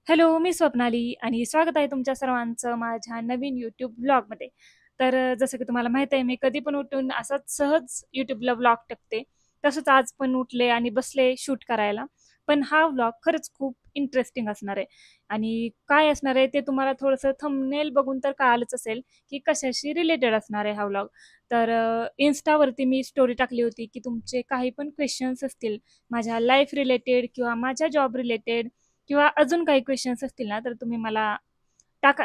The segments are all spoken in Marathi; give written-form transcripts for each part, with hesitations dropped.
हॅलो, मी स्वप्नाली आणि स्वागत आहे तुमच्या सर्वांचं माझ्या नवीन यूट्यूब ब्लॉगमध्ये. तर जसं की तुम्हाला माहीत आहे, मी कधी पण उठून असाच सहज यूट्यूबला ब्लॉग टाकते. तसंच आज पण उठले आणि बसले शूट करायला. पण हा व्लॉग खरंच खूप इंटरेस्टिंग असणार आहे आणि काय असणार आहे ते तुम्हाला थोडंसं थंबनेल बघून तर कळालंच असेल की कशाशी रिलेटेड असणार आहे हा व्लॉग. तर इन्स्टावरती मी स्टोरी टाकली होती की तुमचे काही पण क्वेश्चन्स असतील माझ्या लाईफ रिलेटेड किंवा माझ्या जॉब रिलेटेड किंवा अजून काही क्वेश्चन्स असतील ना, तर तुम्ही मला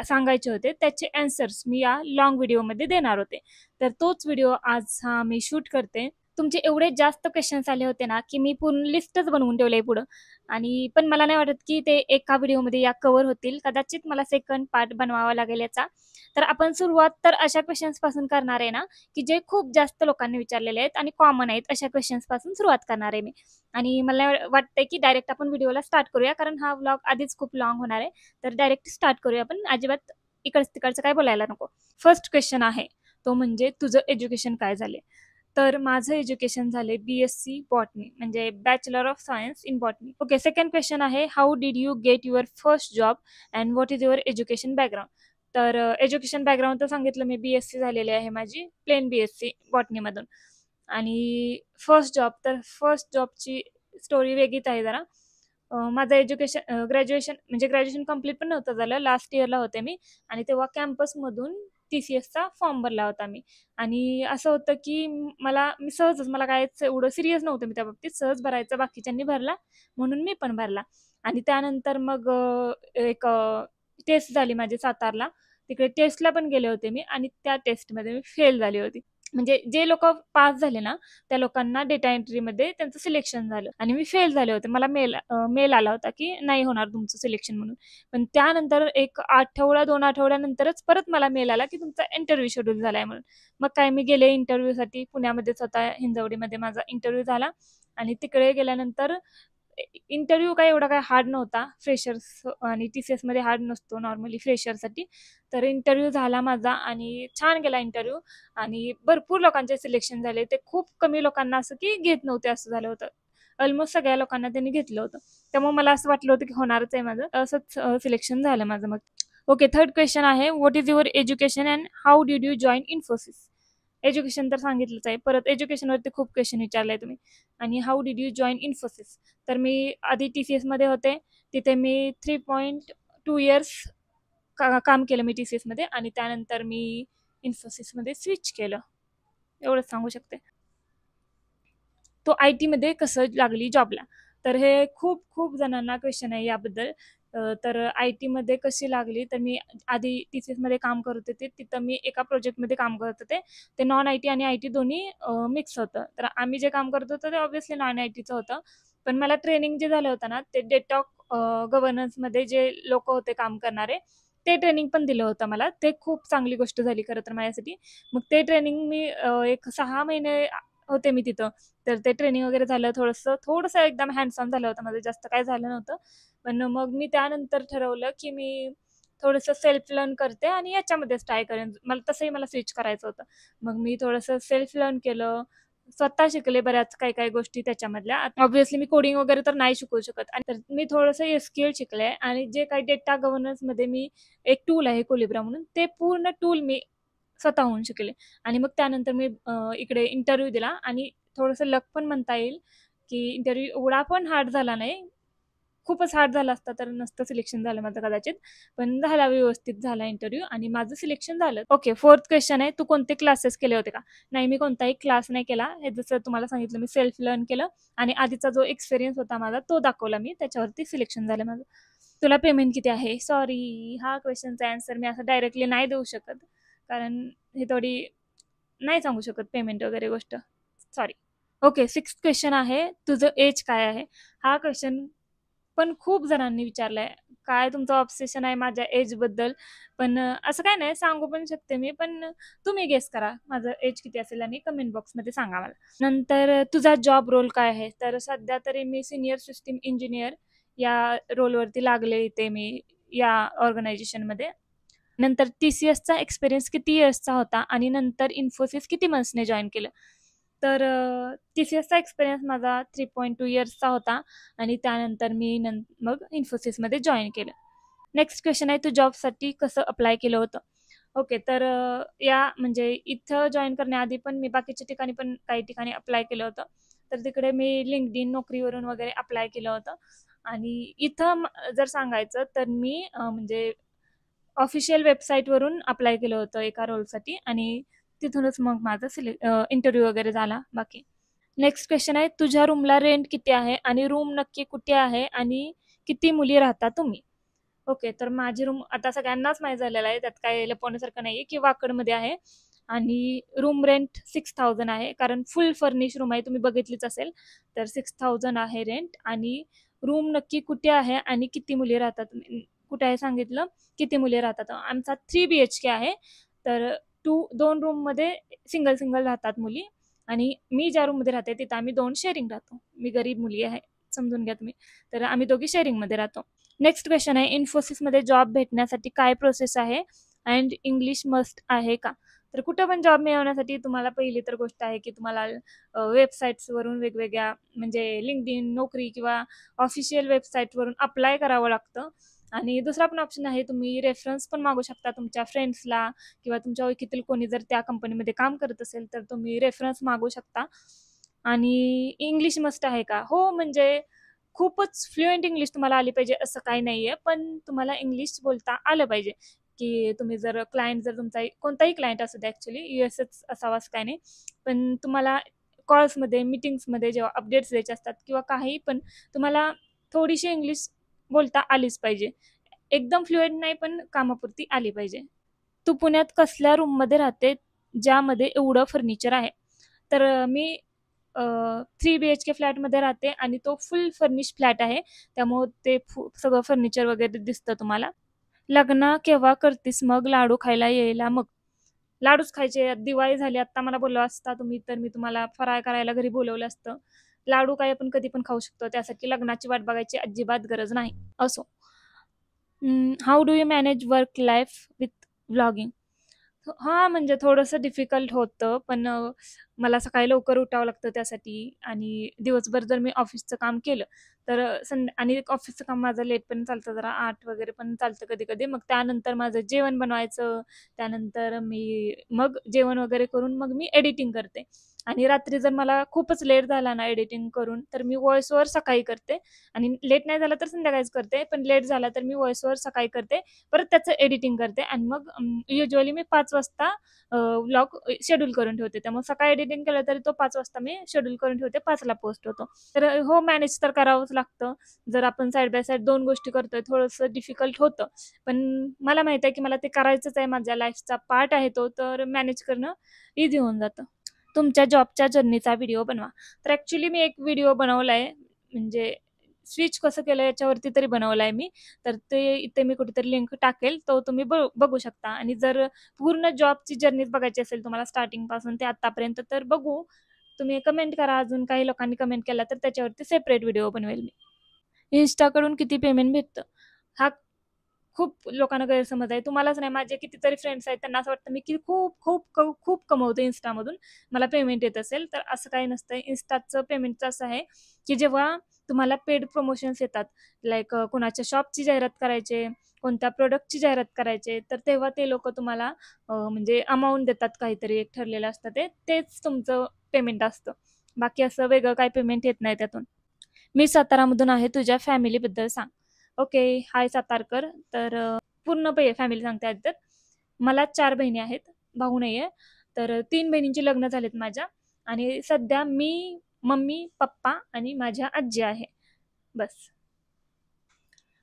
सांगायचे होते. त्याचे आन्सर्स मी या लाँग व्हिडिओमध्ये देणार होते. तर तोच व्हिडिओ आज हा मी शूट करते. तुमचे एवढे जास्त क्वेश्चन्स आले होते ना, की मी पूर्ण लिस्टच बनवून ठेवली पुढं. आणि पण मला नाही वाटत की ते एका व्हिडिओमध्ये या कव्हर होतील. कदाचित मला सेकंड पार्ट बनवावा लागेल याचा. तर आपण सुरुवात तर अशा क्वेश्चन्सपासून करणार आहे ना, की जे खूप जास्त लोकांनी विचारलेले आहेत आणि कॉमन आहेत, अशा क्वेश्चन्सपासून सुरुवात करणार आहे मी. आणि मला वाटतंय की डायरेक्ट आपण व्हिडिओला स्टार्ट करूया, कारण हा व्लॉग आधीच खूप लाँग होणार आहे. तर डायरेक्ट स्टार्ट करूया आपण. अजिबात इकडचं-तिकडचं काय बोलायला नको. फर्स्ट क्वेश्चन आहे, तो म्हणजे तुझं एज्युकेशन काय झाले? तर माझं एज्युकेशन झाले बी-एस-सी बॉटनी म्हणजे bachelor of science in botany. Okay, second question आहे, how did you get your first job and what is your education background? तर एज्युकेशन बॅकग्राऊंड तर सांगितलं मी बी-एस-सी झालेली आहे माझी, प्लेन बी-एस-सी बॉटनीमधून. आणि फर्स्ट जॉबची स्टोरी वेगळीच आहे जरा. माझं एज्युकेशन ग्रॅज्युएशन म्हणजे ग्रॅज्युएशन कंप्लीट पण नव्हतं झालं. लास्ट इयरला होते मी आणि तेव्हा कॅम्पसमधून टी-सी-एसचा फॉर्म भरला होता मी. आणि असं होतं की मी सहजच मला कायच एवढं सीरियस नव्हतं मी त्या बाबतीत. सहज भरायचा बाकीच्यांनी भरला म्हणून मी पण भरला. आणि त्यानंतर मग एक टेस्ट झाली माझी सातारला. तिकडे टेस्टला पण गेले होते मी आणि त्या टेस्टमध्ये मी फेल झाली होती. म्हणजे जे लोकं पास झाले ना, त्या लोकांना डेटा एंट्रीमध्ये त्यांचं सिलेक्शन झालं आणि मी फेल झाले होते. मला मेल आला होता, की नाही होणार तुमचं सिलेक्शन म्हणून. पण त्यानंतर 1 आठवडा, 2 आठवड्यानंतरच परत मला मेल आला, की तुमचा इंटरव्ह्यू शेड्यूल झालाय म्हणून. मग काय मी गेले इंटरव्ह्यूसाठी. पुण्यामध्येच होता, हिंजवडीमध्ये माझा इंटरव्ह्यू झाला आणि तिकडे गेल्यानंतर इंटरव्ह्यू काय एवढा काय हार्ड नव्हता. फ्रेशर्स आणि टी-सी-एसमध्ये हार्ड नसतो नॉर्मली फ्रेशरसाठी. तर इंटरव्ह्यू झाला माझा आणि छान गेला इंटरव्ह्यू आणि भरपूर लोकांचे सिलेक्शन झाले. ते खूप कमी लोकांना असं की घेत नव्हते असं झालं होतं. ऑलमोस्ट सगळ्या लोकांना त्यांनी घेतलं होतं. त्यामुळे मला असं वाटलं होतं की होणारच आहे माझं. असंच सिलेक्शन झालं माझं मग. ओके, थर्ड क्वेश्चन आहे, what is your education and how did you join Infosys? Education तर सांगितलंच आहे. परत एज्युकेशनवरती खूप क्वेश्चन विचारलाय तुम्ही. आणि how did you join Infosys? तर मी आधी टी-सी-एसमध्ये होते. तिथे मी 3.2 इयर्स काम केलं मी टी-सी-एसमध्ये आणि त्यानंतर मी इन्फोसिसमध्ये स्विच केलं. एवढंच सांगू शकते. तो आय-टीमध्ये कसं लागली जॉबला? तर हे खूप खूप जणांना क्वेश्चन आहे याबद्दल. तर आय-टीमध्ये कशी लागली? तर मी आधी टी-सी-एसमध्ये काम करत होते. तिथं मी एका प्रोजेक्टमध्ये काम करत होते. ते नॉन आय-टी आणि आय-टी दोन्ही मिक्स होतं. तर आम्ही जे काम करत होतो ते ऑब्व्हियसली नॉन आय-टीचं होतं. पण मला ट्रेनिंग जे झालं होतं ना, ते डेटा गव्हर्नन्समध्ये जे लोकं होते काम करणारे, ते ट्रेनिंग पण दिलं होतं मला. ते खूप चांगली गोष्ट झाली खरं तर माझ्यासाठी. मग ते ट्रेनिंग मी एक 6 महिने होते मी तिथं. तर ते ट्रेनिंग वगैरे झालं थोडंसं एकदम हँड्स ऑन झालं होतं माझं, जास्त काही झालं नव्हतं. पण मग मी त्यानंतर ठरवलं, की मी थोडंसं सेल्फ लर्न करते आणि याच्यामध्येच ट्राय करेन. मला स्विच करायचं होतं. मग मी थोडंसं सेल्फ लर्न केलं. स्वतः शिकले बऱ्याच काही-काही गोष्टी त्याच्यामधल्या. ऑब्व्हियसली मी कोडिंग वगैरे तर नाही शिकवू शकत आणि तर मी थोडंसं एस-क्यू-एल शिकले आणि जे काही डेटा गव्हर्नन्समध्ये मी एक टूल आहे कोलिब्रा म्हणून, ते पूर्ण टूल मी स्वतःहून शिकले. आणि मग त्यानंतर मी इकडे इंटरव्ह्यू दिला आणि थोडंसं लक पण म्हणता येईल, की इंटरव्ह्यू एवढा पण हार्ड झाला नाही. खूपच हार्ड झाला असता तर नसतं सिलेक्शन झालं माझं कदाचित. पण झाला, व्यवस्थित झाला इंटरव्ह्यू आणि माझं सिलेक्शन झालं. ओके, फोर्थ क्वेश्चन आहे, तू कोणते क्लासेस केले होते का? नाही, मी कोणताही क्लास नाही केला. हे जसं तुम्हाला सांगितलं मी सेल्फ लर्न केलं आणि आधीचा जो एक्सपिरियन्स होता माझा तो दाखवला मी. त्याच्यावरती सिलेक्शन झालं माझं. तुला पेमेंट किती आहे? सॉरी, हा क्वेश्चनचा आन्सर मी असं डायरेक्टली नाही देऊ शकत. कारण हे थोडी नाही सांगू शकत पेमेंट वगैरे गोष्ट. सॉरी. ओके, सिक्स्थ क्वेश्चन आहे, तुझं एज काय आहे? हा क्वेश्चन पण खूप जणांनी विचारलाय. काय तुमचं ऑब्सेशन आहे माझ्या एजबद्दल? पण असं काही नाही, सांगू पण शकते मी. पण तुम्ही गेस करा माझं एज किती असेल आणि कमेंट बॉक्समध्ये सांगा मला. नंतर तुझा जॉब रोल काय आहे? तर सध्या तरी मी सीनियर सिस्टम इंजिनियर या रोलवरती लागले इथे मी या ऑर्गनायझेशनमध्ये. नंतर टी-सी-एसचा एक्सपिरियन्स किती इयर्सचा होता आणि नंतर इन्फोसिस किती मंथ्सने जॉइन केलं? तर टी-सी-एसचा एक्सपिरियन्स माझा 3.2 इयर्सचा होता आणि त्यानंतर मी मग इन्फोसिसमध्ये जॉइन केलं. नेक्स्ट क्वेश्चन आहे, तू जॉबसाठी कसं अप्लाय केलं होतं? ओके, तर या म्हणजे इथं जॉइन करण्याआधी पण मी बाकीच्या ठिकाणी पण काही ठिकाणी अप्लाय केलं होतं. तर तिकडे मी LinkedIn नोकरीवरून वगैरे अप्लाय केलं होतं. आणि इथं जर सांगायचं तर मी म्हणजे ऑफिशियल वेबसाईटवरून अप्लाय केलं होतं एका रोलसाठी आणि तिथूनच मग माझं इंटरव्ह्यू वगैरे झाला बाकी. नेक्स्ट क्वेश्चन आहे, तुझ्या रूमला रेंट किती आहे आणि रूम नक्की कुठे आहे आणि किती मुली राहता तुम्ही? ओके, तर माझी रूम आता सगळ्यांनाच माहीत झालेलं आहे, त्यात काही लपवण्यासारखं नाही आहे की वाकडमध्ये आहे आणि रूम रेंट 6000 आहे, कारण फुल फर्निश रूम आहे, तुम्ही बघितलीच असेल. तर 6000 आहे रेंट. आणि रूम नक्की कुठे आहे आणि किती मुली राहतात? कुठे आहे सांगितलं, किती मुली राहतात? आमचा 3 BHK आहे. तर दोन रूममध्ये सिंगल सिंगल राहतात मुली आणि मी ज्या रूममध्ये राहते तिथं आम्ही 2 शेअरिंग राहतो. मी गरीब मुली आहे, समजून घ्या तुम्ही. तर आम्ही दोघी शेअरिंगमध्ये राहतो. नेक्स्ट क्वेश्चन आहे, इन्फोसिसमध्ये जॉब भेटण्यासाठी काय प्रोसेस आहे अँड इंग्लिश मस्ट आहे का? तर कुठं पण जॉब मिळवण्यासाठी तुम्हाला पहिली तर गोष्ट आहे की तुम्हाला वेबसाईट्सवरून वेगवेगळ्या म्हणजे LinkedIn, नोकरी किंवा ऑफिशियल वेबसाईटवरून अप्लाय करावं लागतं. आणि दुसरा पण ऑप्शन आहे, तुम्ही रेफरन्स पण मागू शकता तुमच्या फ्रेंड्सला किंवा तुमच्या ओळखीतील कोणी जर त्या कंपनीमध्ये काम करत असेल तर तुम्ही रेफरन्स मागू शकता. आणि इंग्लिश मस्ट आहे का? हो, म्हणजे खूपच फ्लुएंट इंग्लिश तुम्हाला आली पाहिजे असं काही नाहीये, पण तुम्हाला इंग्लिश बोलता आलं पाहिजे. की तुम्ही जर क्लायंट जर तुमचा कोणताही क्लायंट असू दे, ॲक्च्युअली US असावा असं काही नाही. पण तुम्हाला कॉल्समध्ये, मीटिंग्समध्ये जेव्हा अपडेट्स द्यायचे असतात किंवा काही पण तुम्हाला थोडीशी इंग्लिश बोलता आलीच पाहिजे. एकदम फ्लुएंट नाही, पण कामापुरती आली पाहिजे. तू पुण्यात कसल्या रूममध्ये राहते ज्यामध्ये एवढं फर्निचर आहे? तर मी 3 BHK फ्लॅटमध्ये राहते आणि तो फुल फर्निश फ्लॅट आहे. त्यामुळं ते सगळं फर्निचर वगैरे दिसतं तुम्हाला. लग्न केव्हा करतीस मग? लाडू खायला यायला मग. लाडूच खायचे, दिवाळी झाली आत्ता मला बोलला असता तुम्ही तर मी तुम्हाला फराळ करायला घरी बोलवलं असतं. लाडू काय आपण कधी पण खाऊ शकतो, त्यासाठी लग्नाची वाट बघायची अजिबात गरज नाही. असो. How do you manage work life with vlogging? हां, म्हणजे थोडंसं डिफिकल्ट होतं, पण मला सकाळी लवकर उठावं लागतं त्यासाठी. आणि दिवसभर जर मी ऑफिसचं काम केलं, तर आणि ऑफिसचं काम माझं लेट पण चालतं, जरा 8 वगैरे पण चालतं कधी-कधी. मग त्यानंतर माझं जेवण बनवायचं, त्यानंतर मग जेवण वगैरे करून मग मी एडिटिंग करते. आणि रात्री जर मला खूपच लेट झाला ना एडिटिंग करून, तर मी व्हॉईस ओव्हर सकाळी करते. आणि लेट नाही झाला तर संध्याकाळीच करते, पण लेट झाला तर मी व्हॉईस ओव्हर सकाळी करते. परत त्याचं एडिटिंग करते आणि मग युजुअली मी 5 वाजता व्लॉग शेड्यूल करून ठेवते. त्यामुळे सकाळी एडिटिंग केलं तरी तो 5 वाजता मी शेड्यूल करून ठेवते, 5ला पोस्ट होतो. तर हो, मॅनेज तर करावंच लागतं. जर आपण साइड बाय साइड 2 गोष्टी करतोय, थोडंसं डिफिकल्ट होतं. पण मला माहीत आहे की मला ते करायचंच आहे, माझ्या लाईफचा पार्ट आहे तो, तर मॅनेज करणं ईझी होऊन जातं. तुमच्या जॉबच्या जर्नीचा व्हिडिओ बनवा. तर ॲक्च्युअली मी एक व्हिडिओ बनवला आहे, म्हणजे स्विच कसं केलं याच्यावरती तरी बनवला आहे मी. तर ते इथे मी कुठेतरी लिंक टाकेल, तो तुम्ही बघू शकता. आणि जर पूर्ण जॉबची जर्नीच बघायची असेल तुम्हाला स्टार्टिंगपासून ते आत्तापर्यंत, तर बघू. तुम्ही कमेंट करा, अजून काही लोकांनी कमेंट केला तर त्याच्यावरती सेपरेट व्हिडिओ बनवेल मी. Instaकडून किती पेमेंट भेटतं? हा खूप लोकांना गैरसमज आहे. तुम्हालाच नाही, माझे कितीतरी फ्रेंड्स आहेत, त्यांना असं वाटतं मी की खूप खूप खूप कमवते Instaमधून, मला पेमेंट येत असेल. तर असं काही नसतं. Instaचं पेमेंटचं असं आहे की जेव्हा तुम्हाला पेड प्रमोशन्स येतात, लाईक कोणाच्या शॉपची जाहिरात करायचे, कोणत्या प्रोडक्टची जाहिरात करायचे, तर तेव्हा ते लोकं तुम्हाला म्हणजे अमाऊंट देतात, काहीतरी एक ठरलेलं असतं तेच तुमचं पेमेंट असतं. बाकी असं वेगळं काही पेमेंट येत नाही त्यातून. मी सातारामधून आहे, तुझ्या फॅमिलीबद्दल सांग. ओके, हाय सातारकर. तर पूर्ण फॅमिली सांगते आधी तर. मला 4 बहिणी आहेत, भाऊ नाही आहे. तर 3 बहिणींची लग्न झालेत माझ्या. आणि सध्या मी, मम्मी, पप्पा आणि माझ्या आजी आहे. बस.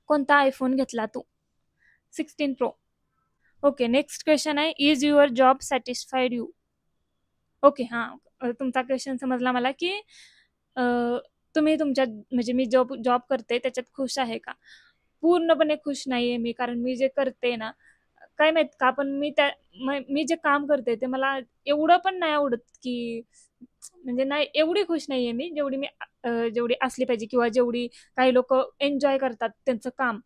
कोणता आयफोन घेतला तू? 16 प्रो. ओके, नेक्स्ट क्वेश्चन आहे, is your job satisfied you? Okay, हां. तुमचा क्वेश्चन समजला मला की अ, तुम्ही तुमच्या म्हणजे मी जॉब जॉब करते त्याच्यात खुश आहे का? पूर्णपणे खुश नाहीये मी, कारण मी जे करते ना, काय माहीत का, पण मी जे काम करते ते मला एवढं पण नाही आवडत की म्हणजे नाही, एवढी खुश नाहीये मी जेवढी असली पाहिजे किंवा जेवढी काही लोकं एन्जॉय करतात त्यांचं काम.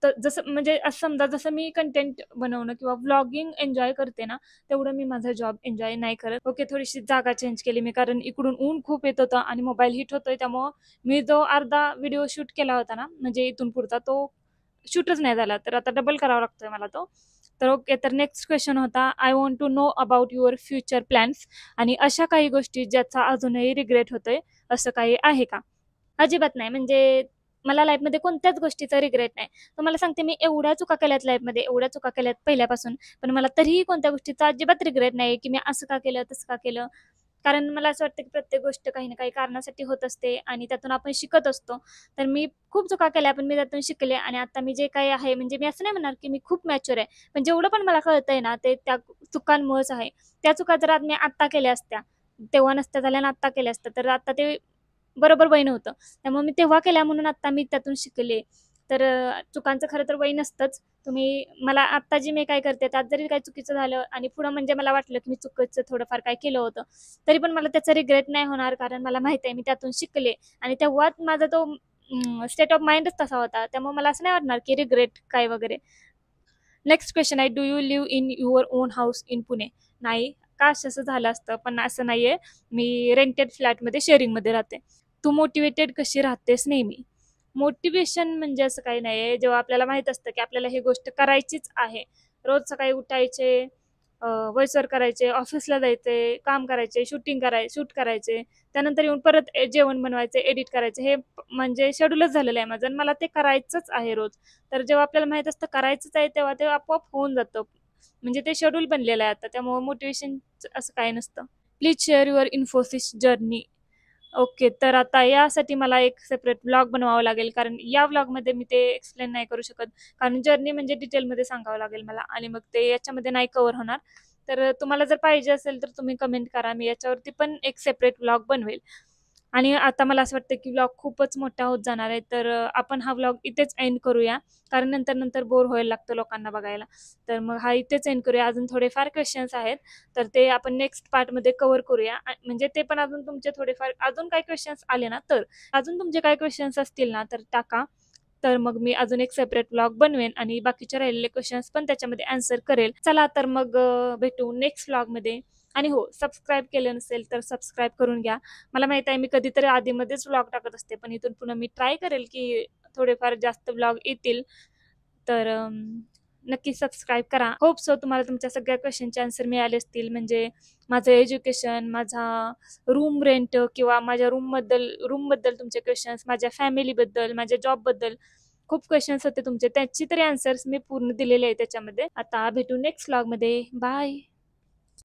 तर जसं म्हणजे असं समजा, जसं मी कंटेंट बनवणं किंवा व्लॉगिंग एन्जॉय करते ना, तेवढं मी माझा जॉब एन्जॉय नाही करत. ओके, थोडीशी जागा चेंज केली मी, कारण इकडून ऊन खूप येत होतं आणि मोबाईल हीट होतोय. त्यामुळं मी जो अर्धा व्हिडिओ शूट केला होता ना, म्हणजे इथून पुढचा तो शूटच नाही झाला, तर आता डबल करावा लागतोय मला तो. तर ओके, तर नेक्स्ट क्वेश्चन होता, I want to know about your future plans. आणि अशा काही गोष्टी ज्याचा अजूनही रिग्रेट होतोय, असं काही आहे का? अजिबात नाही. म्हणजे मला लाईफमध्ये कोणत्याच गोष्टीचा रिग्रेट नाही. तुम्हाला सांगते, मी एवढ्या चुका केल्यात लाईफमध्ये, एवढ्या चुका केल्यात पहिल्यापासून, पण मला तरीही कोणत्या गोष्टीचा अजिबात रिग्रेट नाही की मी असं का केलं, तसं का केलं. कारण मला असं वाटतं की प्रत्येक गोष्ट काही ना काही कारणासाठी होत असते आणि त्यातून आपण शिकत असतो. तर मी खूप चुका केल्या, पण मी त्यातून शिकले आणि आता मी जे काही आहे, म्हणजे मी असं नाही म्हणणार की मी खूप मॅच्युअर आहे. पण जेवढं पण मला कळतंय ना, ते त्या चुकांमुळेच आहे. त्या चुका जर आज मी आत्ता केल्या असत्या, तेव्हा नसत्या झाल्या आणि आत्ता केल्या असत्या, तर आता ते बरोबर वय नव्हतं. त्यामुळे मी तेव्हा केल्या म्हणून आता मी त्यातून शिकले. तर चुकांचं खरं तर वय नसतंच. तुम्ही मला आत्ता जी मी काय करते, त्यात जरी काही चुकीचं झालं आणि पुढं म्हणजे मला वाटलं की मी चुकीचं थोडंफार काय केलं होतं, तरी पण मला त्याचा रिग्रेट नाही होणार. कारण मला माहिती आहे मी त्यातून शिकले आणि तेव्हाच माझा तो स्टेट ऑफ माइंडच तसा होता. त्यामुळे मला असं नाही वाटणार की रिग्रेट काय वगैरे. नेक्स्ट क्वेश्चन आहे, do you live in your on house in Pune? नाही. काश असं झालं असतं, पण असं नाहीये. मी रेंटेड फ्लॅटमध्ये शेअरिंगमध्ये राहते. तू मोटिवेटेड कशी राहतेस नेहमी? मोटिवेशन म्हणजे असं काही नाहीये. जेव्हा आपल्याला माहित असतं की आपल्याला ही गोष्ट करायचीच आहे. रोज सकाळी उठायचे, वैसर करायचे, ऑफिसला जायचे, काम करायचे, शूट करायचे. त्यानंतर येऊन परत जेवण बनवायचे, एडिट करायचे. हे म्हणजे शेड्यूलच झालेलं आहे माझं आणि मला ते करायचंच आहे रोज. तर जेव्हा आपल्याला माहित असतं करायचंच आहे, तेव्हा ते आपोआप होऊन जातं. म्हणजे ते शेड्यूल बनलेलं आहे आता. त्यामुळे मोटिवेशन असं काही नसतं. Please share your Infosys journey. Okay, तर आता यासाठी मला एक सेपरेट ब्लॉग बनवावा लागेल, कारण या ब्लॉगमध्ये मी ते एक्सप्लेन नाही करू शकत. कारण जर्नी म्हणजे डिटेलमध्ये सांगावं लागेल मला आणि मग ते याच्यामध्ये नाही कव्हर होणार. तर तुम्हाला जर पाहिजे असेल तर तुम्ही कमेंट करा, मी याच्यावरती पण एक सेपरेट ब्लॉग बनवेल. आणि आता मला असं वाटतं की व्लॉग खूपच मोठा होत जाणार आहे, तर आपण हा व्लॉग इथेच एंड करूया. कारण नंतर नंतर बोर व्हायला लागतं लोकांना बघायला. तर मग हा इथेच एंड करूया. अजून थोडेफार क्वेश्चन्स आहेत, तर ते आपण नेक्स्ट पार्टमध्ये कव्हर करूया. म्हणजे ते पण अजून तुमचे थोडेफार अजून काही क्वेश्चन्स आले ना, तर अजून तुमचे काही क्वेश्चन्स असतील ना, तर टाका. तर मग मी अजून एक सेपरेट ब्लॉग बनवेन आणि बाकीचे राहिलेले क्वेश्चन्स पण त्याच्यामध्ये आन्सर करेल. चला तर मग भेटू नेक्स्ट व्लॉगमध्ये. आणि हो, सबस्क्राईब केलं नसेल तर सबस्क्राईब करून घ्या. मला माहित आहे मी कधीतरी आधीमध्येच व्लॉग टाकत असते, पण इथून पुन्हा मी ट्राय करेल की थोडेफार जास्त व्लॉग येतील. तर नक्की सबस्क्राईब करा. होप सो तुम्हाला तुमच्या सगळ्या क्वेश्चनचे आन्सर मिळाले असतील. म्हणजे माझं एज्युकेशन, माझा रूम रेंट किंवा माझ्या रूमबद्दल तुमचे क्वेश्चन्स, माझ्या फॅमिलीबद्दल, माझ्या जॉबबद्दल खूप क्वेश्चन्स होते तुमचे. त्याची तरी आन्सर्स मी पूर्ण दिलेले आहे त्याच्यामध्ये. आता भेटू नेक्स्ट व्लॉगमध्ये. बाय.